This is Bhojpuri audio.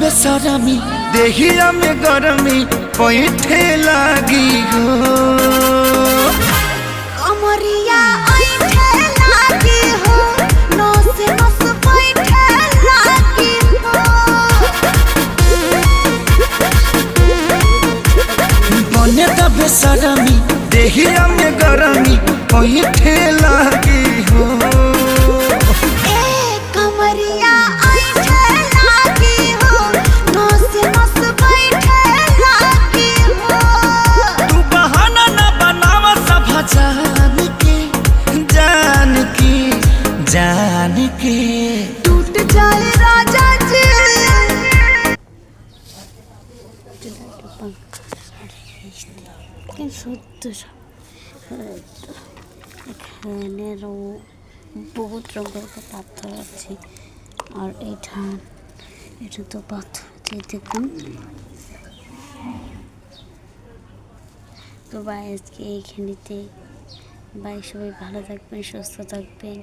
बेसरमी देहिया में गरमी पैठे लागी हो कमरिया ऐठे लागी हो नस नस पैठे लागी हो बने द बेसरमी देहिया में गरमी पैठे लागी हो कमरिया ऐठे लागी हो नस नस पैठे लागी हो तू बहाना न बनावा सब जान के टूट जाए राजा जी এখানে বহুত রঙের পাথর আছে আর এটা তো পাথর আছে দেখুন। তো ভাই আজকে এইখানেতে ভাই সবাই ভালো থাকবেন সুস্থ থাকবেন।